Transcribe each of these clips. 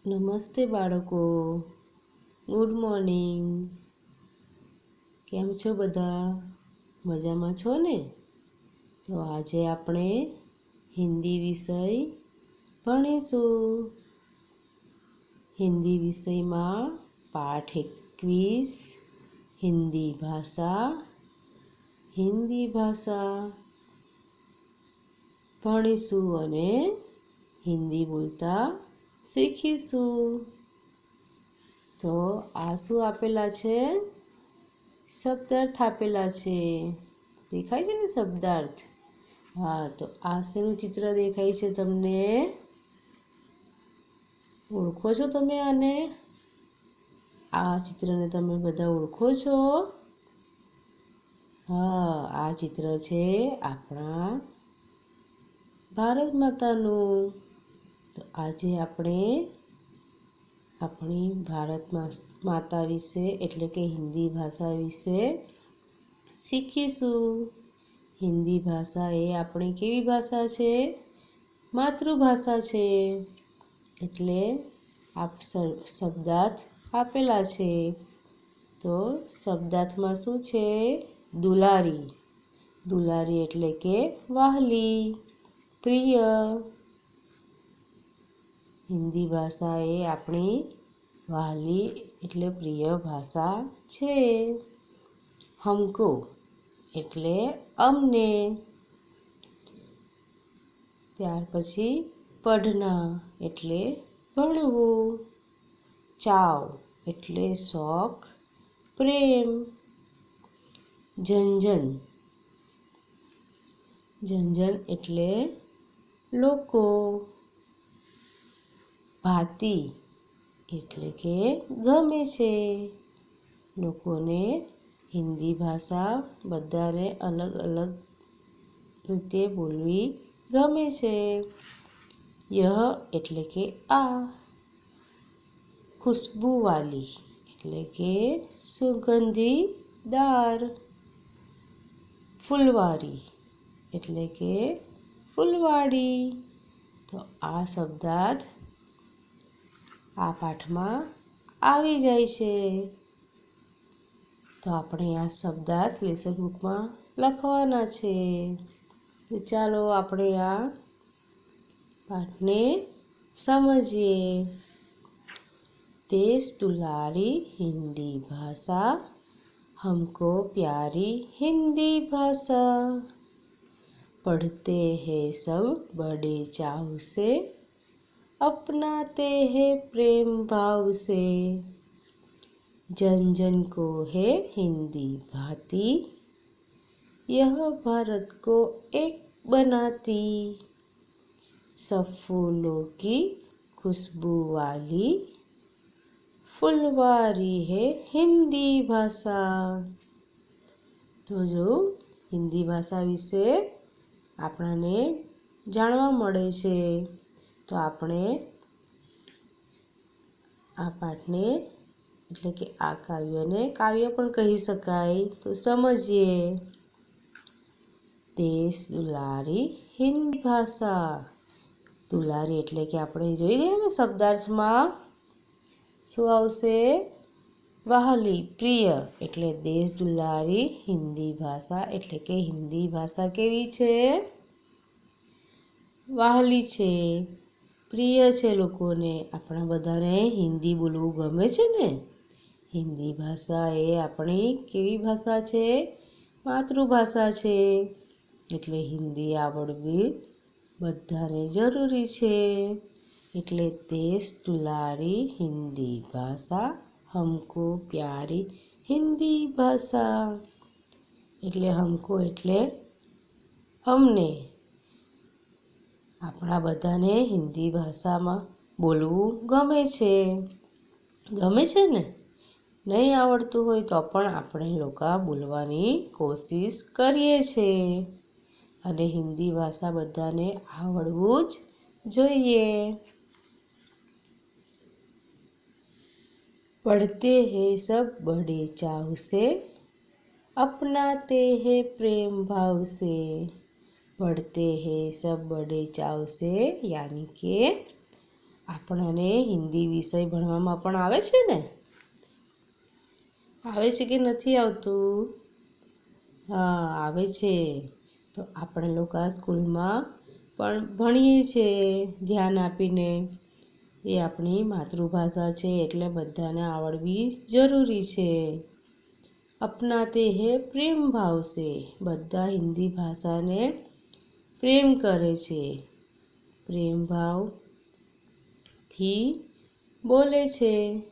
નમસ્તે બાળકો, good morning. કેમ છો બધા? મજામાં છો ને? તો આજે આપણે હિન્દી વિષય ભણીશું. હિન્દી વિષયમાં પાઠ 21 હિન્દી ભાષા ભણીશું અને હિન્દી બોલતા શીખીશું. તો આ શું આપેલા છે? શબ્દાર્થ આપેલા છે. દેખાય છે ને શબ્દાર્થ? હા, તો આ શેનું ચિત્ર દેખાય છે તમને? ઓળખો છો તમે આને? આ ચિત્રને તમે બધા ઓળખો છો? હા, આ ચિત્ર છે આપણા ભારત માતાનું. તો આજે આપણે આપણી ભારત માતા વિશે એટલે કે હિન્દી ભાષા વિશે શીખીશું. હિન્દી ભાષા એ આપણી કેવી ભાષા છે? માતૃભાષા છે. એટલે શબ્દાર્થ આપેલા છે. તો શબ્દાર્થમાં શું છે? દુલારી. દુલારી એટલે કે વહાલી, પ્રિય. હિન્દી ભાષા એ આપણી વહાલી એટલે પ્રિય ભાષા છે. હમકો એટલે અમને. ત્યાર પછી પઢના એટલે ભણવું. ચાવ એટલે શોખ, પ્રેમ. જનજન. જનજન એટલે લોકો. ભાતી એટલે કે ગમે છે. લોકોને હિન્દી ભાષા બધાને અલગ અલગ રીતે બોલવી ગમે છે. યહ એટલે કે આ. ખુશ્બુવાલી એટલે કે સુગંધીદાર. ફૂલવારી એટલે કે ફૂલવાડી. તો આ શબ્દાર્થ આ પાઠમાં આવી જાય છે. તો આપણે આ શબ્દાર્થ લેસન બુકમાં લખવાના છે. તો ચાલો આપણે આ પાઠને સમજીએ. देश दुलारी हिंदी भाषा हमको प्यारी हिंदी भाषा पढ़ते हैं सब बड़े चाव से अपनाते हैं प्रेम भाव से जन जन को है हिंदी भाती यह भारत को एक बनाती सब फूलों की खुशबू वाली फुलवारी है हिंदी भाषा. તો જો હિન્દી ભાષા વિશે આપણને જાણવા મળે છે. તો આપણે આ પાઠને એટલે કે આ કાવ્યને કાવ્ય પણ કહી શકાય. તો સમજીએ. દેશ દુલારી હિન્દી ભાષા. દુલારી એટલે કે આપણે જોઈ ગયા ને શબ્દાર્થમાં શું આવશે? વહાલી, પ્રિય. એટલે દેશ દુલારી હિન્દી ભાષા એટલે કે હિન્દી ભાષા કેવી છે? વહાલી છે, પ્રિય છે લોકોને. આપણા બધાને હિન્દી બોલવું ગમે છે ને? હિન્દી ભાષા એ આપણી કેવી ભાષા છે? માતૃભાષા છે. એટલે હિન્દી આવડવી બધાને જરૂરી છે. એટલે દેશ દુલારી હિન્દી ભાષા હમકો પ્યારી હિન્દી ભાષા. એટલે હમકો એટલે અમને. આપણા બધાને હિન્દી ભાષામાં બોલવું ગમે છે. ગમે છે ને? નહીં આવડતું હોય તો પણ આપણે લોકો બોલવાની કોશિશ કરીએ છીએ. અને હિન્દી ભાષા બધાને આવડવું જ જોઈએ. पढ़ते हैं सब बड़े चाव से अपनाते हैं प्रेम भाव से. पढ़ते हैं सब बड़े चाव से यानी के આપણને હિન્દી વિષય ભણવામાં પણ આવે છે ને? આવે છે કે નથી આવતું? હા, આવે છે. તો આપણે લોકો સ્કૂલમાં પણ ભણીએ છીએ ધ્યાન આપીને. એ આપણી માતૃભાષા છે એટલે બધાને આવડવી જરૂરી છે. અપનાતે હે પ્રેમ ભાવ સે. બધા હિન્દી ભાષાને પ્રેમ કરે છે. પ્રેમ ભાવથી બોલે છે.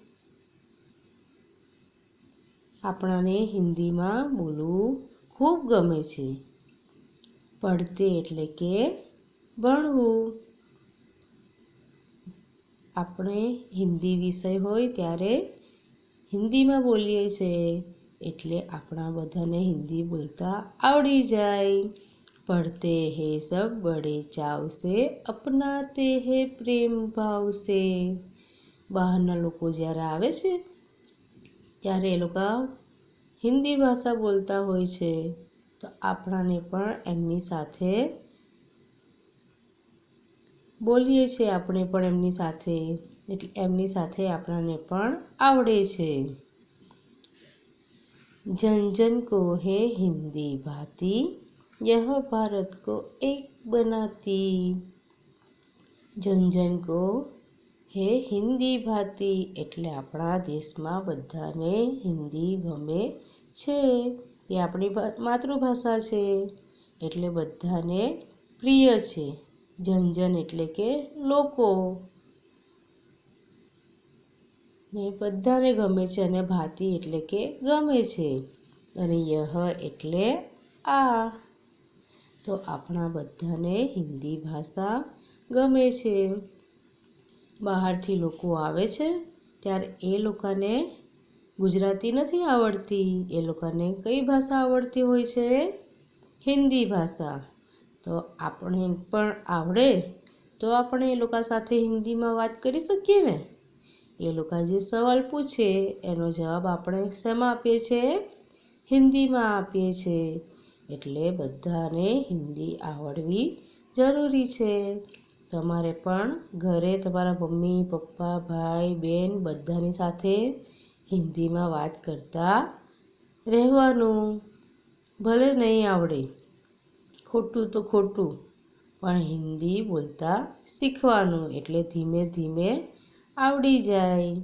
આપણાને હિન્દીમાં બોલવું ખૂબ ગમે છે. પડતે એટલે કે ભણવું. આપણે હિન્દી વિષય હોય ત્યારે હિન્દીમાં બોલીએ છીએ એટલે આપણા બધાને હિન્દી બોલતા આવડી જાય. પડતે હે સબ બડે ચાવ સે, અપનાતે હે પ્રેમ ભાવ સે. બહારના લોકો જ્યારે આવે છે ત્યારે એ લોકો હિન્દી ભાષા બોલતા હોય છે. તો આપણાને પણ એમની સાથે બોલીએ છીએ આપણે પણ એમની સાથે, એટલે એમની સાથે આપણાને પણ આવડે છે. જન જન કો હે હિન્દી ભાતી, યહ ભારત કો એક બનાતી. જન જન કો હે હિન્દી ભાતી એટલે આપણા દેશમાં બધાને હિન્દી ગમે છે. એ આપણી માતૃભાષા છે એટલે બધાને પ્રિય છે. જન જન એટલે કે લોકો, ને બધાને ગમે છે. અને ભાતી એટલે કે ગમે છે. અને યહ એટલે આ. તો આપણા બધાને હિન્દી ભાષા ગમે છે. બહારથી લોકો આવે છે ત્યારે એ લોકોને ગુજરાતી નથી આવડતી. એ લોકોને કઈ ભાષા આવડતી હોય છે? હિન્દી ભાષા. તો આપણે પણ આવડે તો આપણે એ લોકો સાથે હિન્દીમાં વાત કરી શકીએ ને. એ લોકો જે સવાલ પૂછે એનો જવાબ આપણે શેમાં આપીએ છીએ? હિન્દીમાં આપીએ છીએ. એટલે બધાને હિન્દી આવડવી જરૂરી છે. તમારે પણ ઘરે તમારા મમ્મી, પપ્પા, ભાઈ, બહેન બધાની સાથે હિન્દીમાં વાત કરતા રહેવાનું. ભલે નહીં આવડે, ખોટું તો ખોટું, પણ હિન્દી બોલતા શીખવાનું. એટલે ધીમે ધીમે આવડી જાય.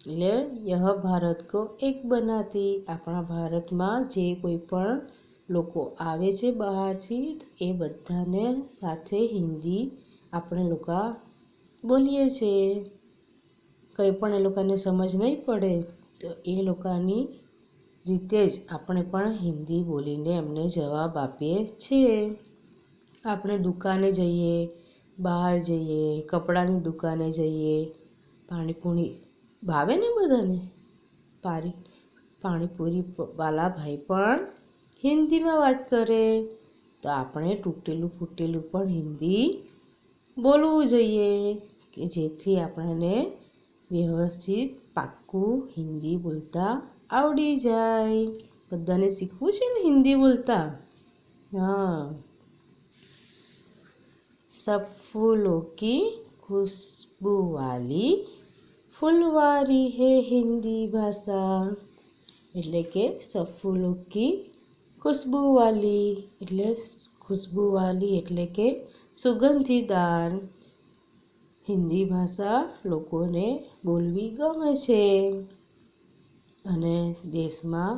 એટલે યહ ભારત કો એક બનાતી. આપણા ભારતમાં જે કોઈ પણ લોકો આવે છે બહારથી એ બધાને સાથે હિન્દી આપણે લોકો બોલીએ છીએ. કંઈ પણ એ લોકોને સમજ નહીં પડે તો એ લોકોની રીતે જ આપણે પણ હિન્દી બોલીને એમને જવાબ આપીએ છીએ. આપણે દુકાને જઈએ, બહાર જઈએ, કપડાની દુકાને જઈએ, પાણીપુરી ભાવે ને બધાને, પાણીપુરી વાલા ભાઈ પણ હિન્દીમાં વાત કરે. તો આપણે તૂટેલું ફૂટેલું પણ હિન્દી બોલવું જોઈએ કે જેથી આપણને વ્યવસ્થિત પાક્કું હિન્દી બોલતા આવડી જાય. બધાને શીખવું છે ને હિન્દી બોલતા. હા. सब फूलों की खुशबू वाली फुलवारी है हिंदी भाषा. એટલે કે सब फूलों की खुशबू वाली એટલે खुशबू वाली એટલે કે સુગંધીદાર. હિન્દી ભાષા લોકોને બોલવી ગમે છે. અને દેશમાં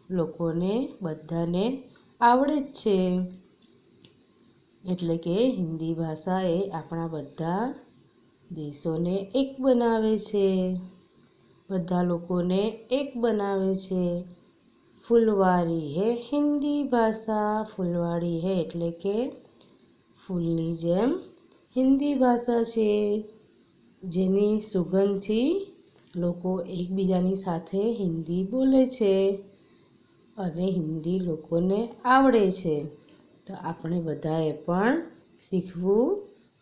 લોકોને બધાને આવડે જ છે. એટલે કે હિન્દી ભાષા એ આપણા બધા દેશોને એક બનાવે છે. બધા લોકોને એક બનાવે છે. ફૂલવારી હે હિન્દી ભાષા. ફૂલવારી હે એટલે કે ફૂલની જેમ હિન્દી ભાષા છે. જેની સુગંધથી લોકો એકબીજાની સાથે હિન્દી બોલે છે અને હિન્દી લોકોને આવડે છે. તો આપણે બધાએ પણ શીખવું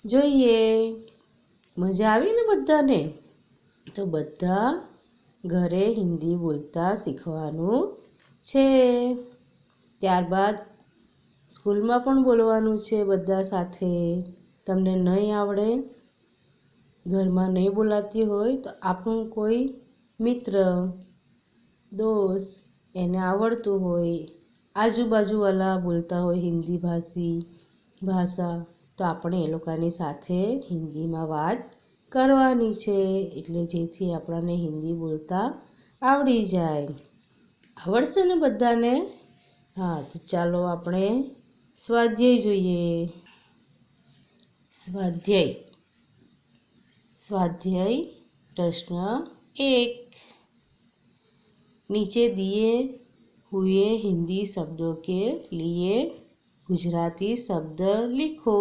જોઈએ. મજા આવી ને બધાને? તો બધા ઘરે હિન્દી બોલતા શીખવાનું છે. ત્યારબાદ સ્કૂલમાં પણ બોલવાનું છે બધા સાથે. તમને નહીં આવડે ઘરમાં નહીં બોલાતી હોય તો આપણું કોઈ મિત્ર દોસ્ત એને આવડતું હોય, આજુબાજુવાળા બોલતા હોય હિન્દી ભાષા, તો આપણે એ લોકોની સાથે હિન્દીમાં વાત કરવાની છે, એટલે જેથી આપણને હિન્દી બોલતા આવડી જાય. આવડશે ને બધાને? હા, તો ચાલો આપણે સ્વાધ્યાય જોઈએ. स्वाध्याय प्रश्न 1। नीचे दिए हुए हिंदी शब्दों के लिए गुजराती शब्द लिखो।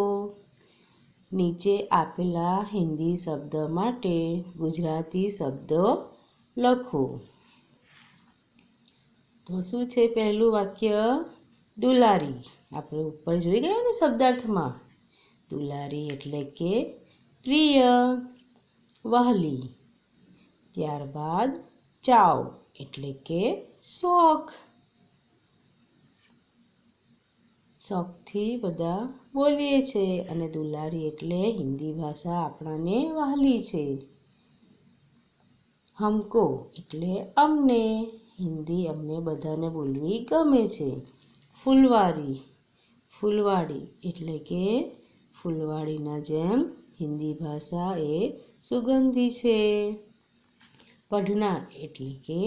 નીચે આપેલા હિન્દી શબ્દ માટે ગુજરાતી શબ્દો લખો. તો શું છે પહેલું વાક્ય? દુલારી. આપણે ઉપર જોઈ ગયા ને શબ્દાર્થમાં. દુલારી એટલે કે પ્રિય, વહાલી. ત્યારબાદ ચાવ એટલે કે શોખ. શોખથી બધા બોલીએ છે અને દુલારી એટલે હિન્દી ભાષા આપણાને વહાલી છે. હમકો એટલે અમને, હિન્દી અમને બધાને બોલવી ગમે છે. ફૂલવાડી એટલે કે ફૂલવાડીના જેમ હિન્દી ભાષા એ સુગંધી છે. પઢના એટલે કે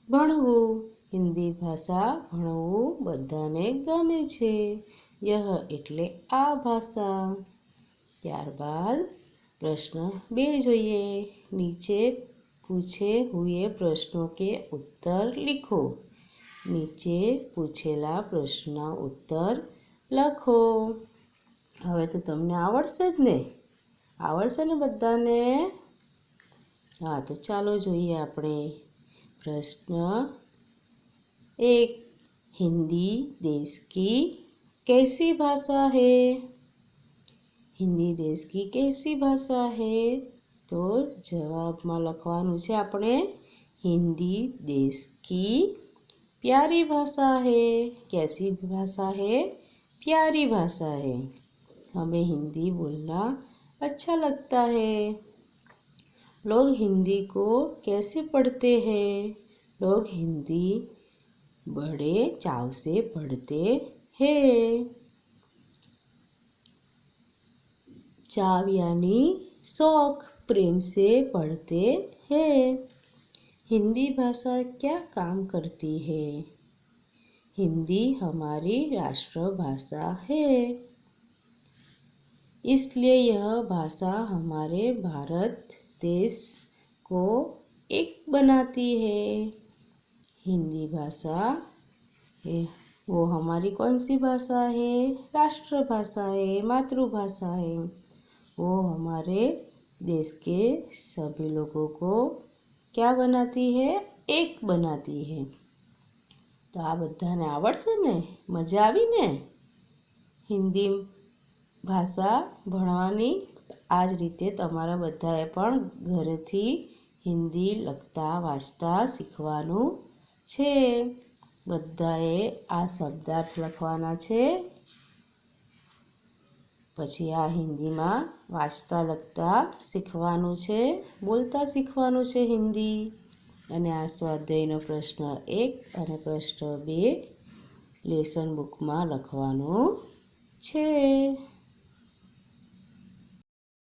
ભણવું, હિન્દી ભાષા ભણવું બધાને ગમે છે. યહ એટલે આ ભાષા. ત્યારબાદ પ્રશ્ન 2 જોઈએ. નીચે પૂછે હુએ પ્રશ્નોं के उत्तर लिखो. નીચે પૂછેલા પ્રશ્નના ઉત્તર લખો. હવે તો તમને આવડશે જ ને? આવડશે ને બધાને? હા, તો ચાલો જોઈએ આપણે. પ્રશ્ન 1। हिंदी देश की कैसी भाषा है? हिंदी देश की कैसी भाषा है? તો જવાબમાં લખવાનું છે આપણે हिंदी देश की प्यारी भाषा है। कैसी भाषा है? प्यारी भाषा है। हमें हिंदी बोलना अच्छा लगता है। लोग हिंदी को कैसे पढ़ते हैं? लोग हिंदी बड़े चाव से पढ़ते हैं। चाव यानी शौक, प्रेम से पढ़ते हैं। हिंदी भाषा क्या काम करती है? हिंदी हमारी राष्ट्रभाषा है, इसलिए यह भाषा हमारे भारत देश को एक बनाती है। हिंदी भाषा है वो हमारी कौन सी भाषा है? राष्ट्रभाषा है, मातृभाषा है। वो हमारे देश के सभी लोगों को क्या बनाती है? एक बनाती है। તો આ બધાને આવડશે ને? મજા આવી ને હિન્દી ભાષા ભણવાની? આ જ રીતે તમારા બધાએ પણ ઘરેથી હિન્દી લખતા વાંચતા શીખવાનું છે. બધાએ આ શબ્દાર્થ લખવાના છે, પછી આ હિન્દીમાં વાંચતા લખતા શીખવાનું છે, બોલતા શીખવાનું છે હિન્દી. અને આ સ્વાધ્યાયનો પ્રશ્ન 1 અને પ્રશ્ન 2 લેસન બુકમાં લખવાનું છે.